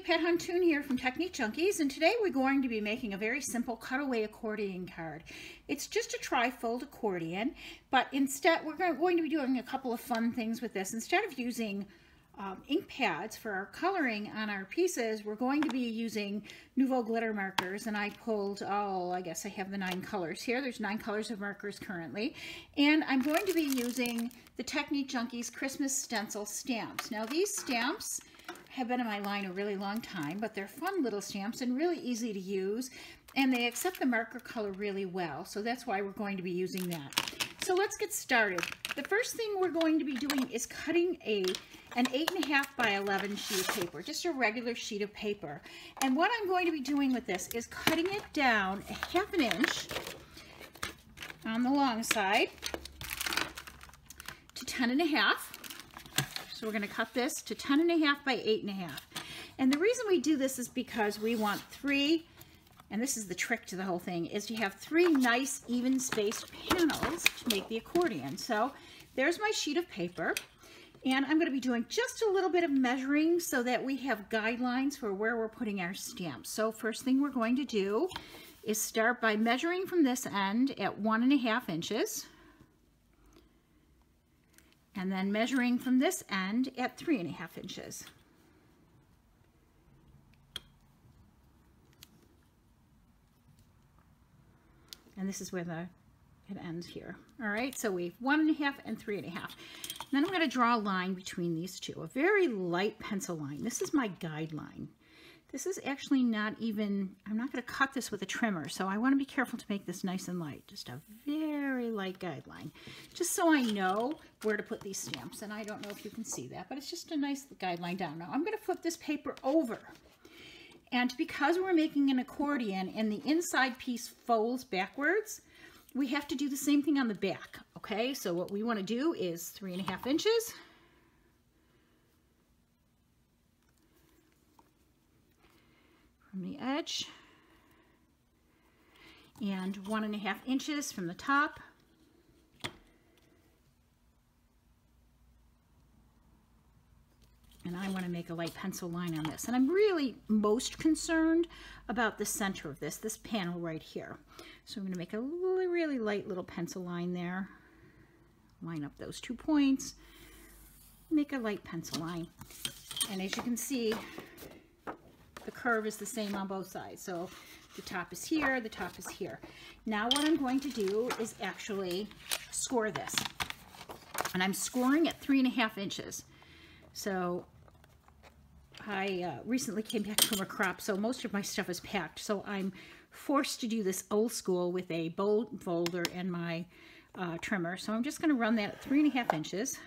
Pat Huntoon here from Technique Junkies, and today we're going to be making a very simple cutaway accordion card. It's just a trifold accordion, but instead we're going to be doing a couple of fun things with this. Instead of using ink pads for our coloring on our pieces, we're going to be using Nuvo Glitter Markers, and I pulled, I guess I have the 9 colors here. There's 9 colors of markers currently, and I'm going to be using the Technique Junkies Christmas Stencil stamps. Now these stamps have been in my line a really long time, but they're fun little stamps and really easy to use, and they accept the marker color really well, so that's why we're going to be using that. So let's get started. The first thing we're going to be doing is cutting an 8.5 by 11 sheet of paper, just a regular sheet of paper. And what I'm going to be doing with this is cutting it down a 1/2 inch on the long side to 10.5. So we're going to cut this to 10.5 by 8.5. And the reason we do this is because we want 3, and this is the trick to the whole thing, is to have 3 nice even spaced panels to make the accordion. So there's my sheet of paper, and I'm going to be doing just a little bit of measuring so that we have guidelines for where we're putting our stamps. So first thing we're going to do is start by measuring from this end at 1.5 inches. And then measuring from this end at 3.5 inches. And this is where it ends here. All right, so we have 1.5 and 3.5. Then I'm going to draw a line between these two, a very light pencil line. This is my guideline. This is actually not even, I'm not going to cut this with a trimmer, so I want to be careful to make this nice and light. Just a very light guideline, just so I know where to put these stamps. And I don't know if you can see that, but it's just a nice guideline down. Now I'm going to flip this paper over. And because we're making an accordion and the inside piece folds backwards, we have to do the same thing on the back, okay? So what we want to do is 3.5 inches. From the edge, and 1.5 inches from the top. And I want to make a light pencil line on this. And I'm really most concerned about the center of this panel right here. So I'm going to make a really light little pencil line there. Line up those 2 points. Make a light pencil line. And as you can see, the curve is the same on both sides. So the top is here, the top is here. Now what I'm going to do is actually score this. And I'm scoring at 3.5 inches. So I recently came back from a crop, so most of my stuff is packed. So I'm forced to do this old school with a bolt folder and my trimmer. So I'm just going to run that at 3.5 inches.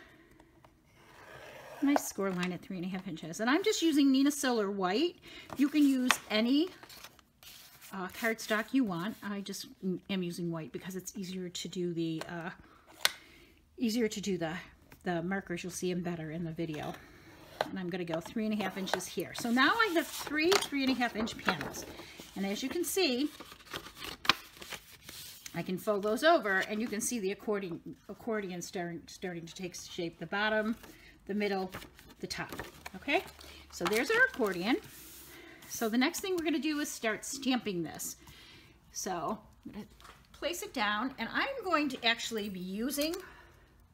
Nice score line at 3.5 inches. And I'm just using Nina Silver white. You can use any cardstock you want. I just am using white because it's easier to do the the markers. You'll see them better in the video. And I'm going to go 3.5 inches here. So now I have 3 3.5 inch panels. And as you can see, I can fold those over and you can see the accordion starting to take shape. The bottom, the middle, the top. Okay, so there's our accordion. So the next thing we're going to do is start stamping this. So I'm going to place it down, and I'm going to actually be using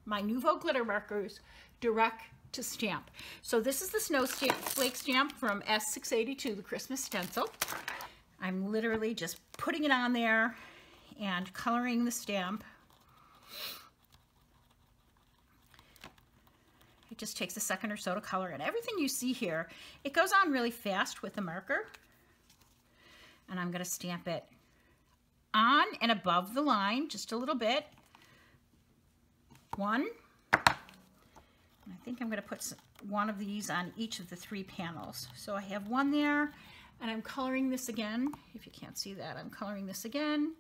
my Nuvo Glitter Markers direct to stamp. So this is the snowflake stamp from S682, the Christmas stencil. I'm literally just putting it on there and coloring the stamp. It just takes a second or so to color, and everything you see here, it goes on really fast with the marker. And I'm going to stamp it on and above the line just a little bit. 1. And I think I'm going to put one of these on each of the 3 panels. So I have 1 there, and I'm coloring this again. If you can't see that, I'm coloring this again,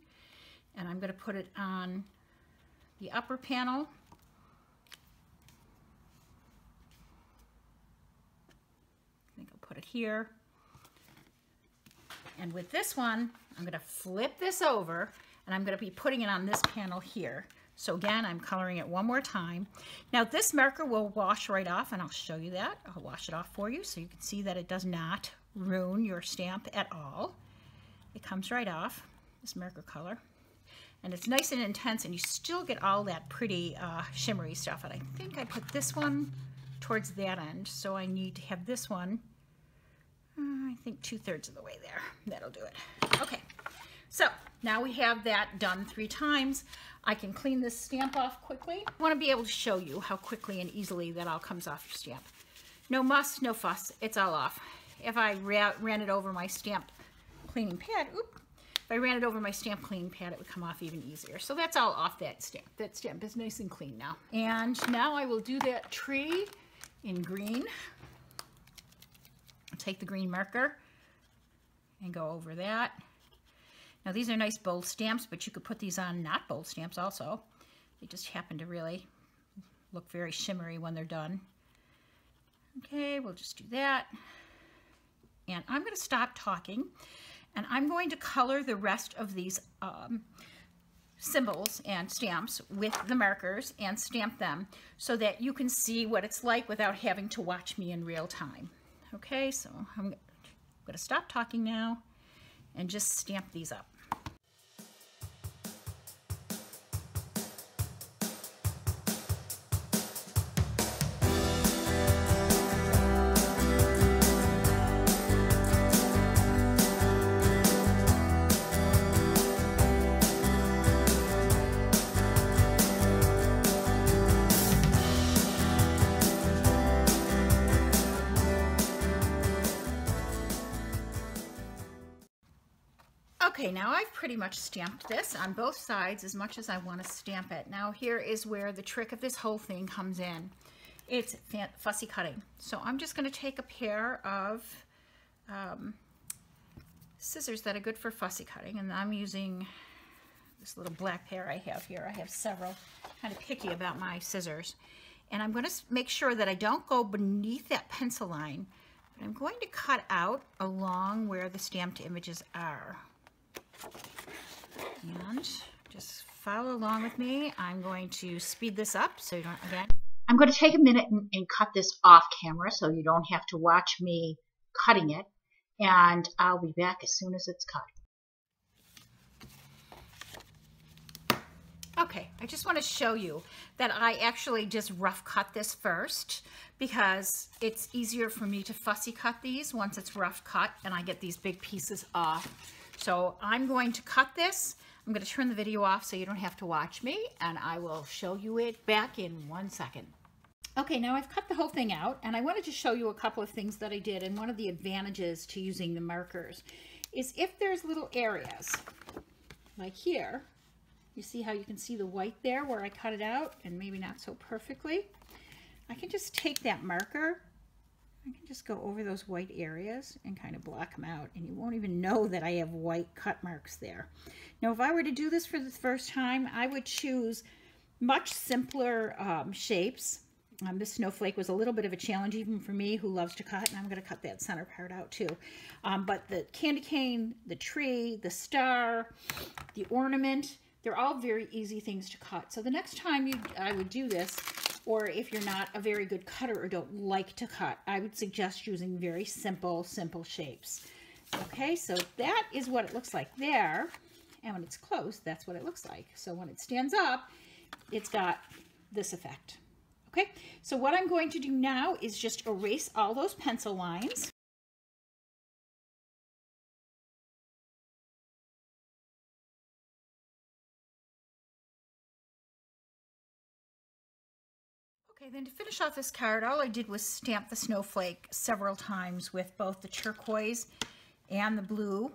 and I'm going to put it on the upper panel. I think I'll put it here. And with this one, I'm going to flip this over, and I'm going to be putting it on this panel here. So again, I'm coloring it one more time. Now this marker will wash right off, and I'll show you that. I'll wash it off for you so you can see that it does not ruin your stamp at all. It comes right off, this marker color. And it's nice and intense, and you still get all that pretty shimmery stuff. And I think I put this one towards that end, so I need to have this one, I think 2/3 of the way there. That'll do it. Okay, so now we have that done 3 times. I can clean this stamp off quickly. I want to be able to show you how quickly and easily that all comes off your stamp. No muss, no fuss, it's all off. If I ran it over my stamp cleaning pad, if I ran it over my stamp cleaning pad, it would come off even easier. So that's all off that stamp. That stamp is nice and clean now. And now I will do that tree in green. I'll take the green marker and go over that. Now these are nice bold stamps, but you could put these on not bold stamps also. They just happen to really look very shimmery when they're done. Okay, we'll just do that. And I'm going to stop talking, and I'm going to color the rest of these symbols and stamps with the markers and stamp them so that you can see what it's like without having to watch me in real time. Okay, so I'm going to stop talking now and just stamp these up. Okay, now I've pretty much stamped this on both sides as much as I want to stamp it. Now here is where the trick of this whole thing comes in. It's fussy cutting. So I'm just going to take a pair of scissors that are good for fussy cutting, and I'm using this little black pair I have here. I have several. Kind of picky about my scissors. And I'm going to make sure that I don't go beneath that pencil line, but I'm going to cut out along where the stamped images are. And just follow along with me. I'm going to speed this up so you don't, again, I'm going to take a minute and cut this off camera so you don't have to watch me cutting it, and I'll be back as soon as it's cut. Okay, I just want to show you that I actually just rough cut this first because it's easier for me to fussy cut these once it's rough cut and I get these big pieces off. So I'm going to cut this. I'm going to turn the video off so you don't have to watch me, and I will show you it back in 1 second. Okay, now I've cut the whole thing out, and I wanted to show you a couple of things that I did. And one of the advantages to using the markers is if there's little areas, like here, you see how you can see the white there where I cut it out, and maybe not so perfectly. I can just take that marker, I can just go over those white areas and kind of block them out, and you won't even know that I have white cut marks there. Now, if I were to do this for the first time, I would choose much simpler shapes. This snowflake was a little bit of a challenge even for me who loves to cut, and I'm going to cut that center part out too. But the candy cane, the tree, the star, the ornament, they're all very easy things to cut. So the next time I would do this, or if you're not a very good cutter or don't like to cut, I would suggest using very simple shapes. Okay, so that is what it looks like there. And when it's close, that's what it looks like. So when it stands up, it's got this effect. Okay, so what I'm going to do now is just erase all those pencil lines. Okay, then to finish off this card, all I did was stamp the snowflake several times with both the turquoise and the blue.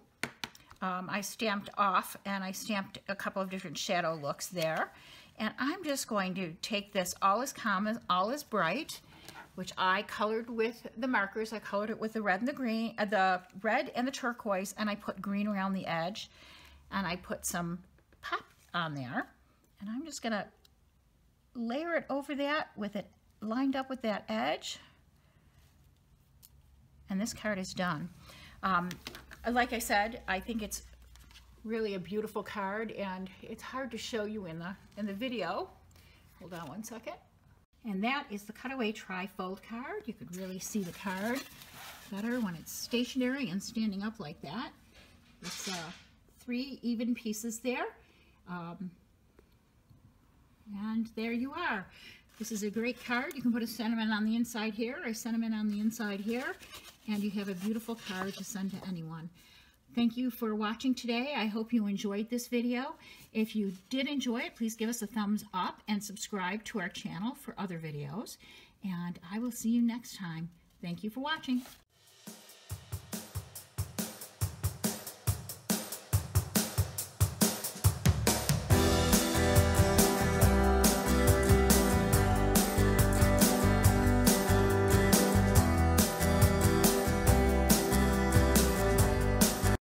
I stamped off, and I stamped a couple of different shadow looks there. And I'm just going to take this all is common, all is bright, which I colored with the markers. I colored it with the red and the green, the red and the turquoise, and I put green around the edge, and I put some pop on there. And I'm just gonna layer it over that with it lined up with that edge, and this card is done. Like I said, I think it's really a beautiful card, and it's hard to show you in the video. Hold on 1 second. And that is the Cutaway Trifold card. You could really see the card. better when it's stationary and standing up like that. It's 3 even pieces there. And there you are. This is a great card. You can put a sentiment on the inside here, a sentiment on the inside here, and you have a beautiful card to send to anyone. Thank you for watching today. I hope you enjoyed this video. If you did enjoy it, please give us a thumbs up and subscribe to our channel for other videos. And I will see you next time. Thank you for watching.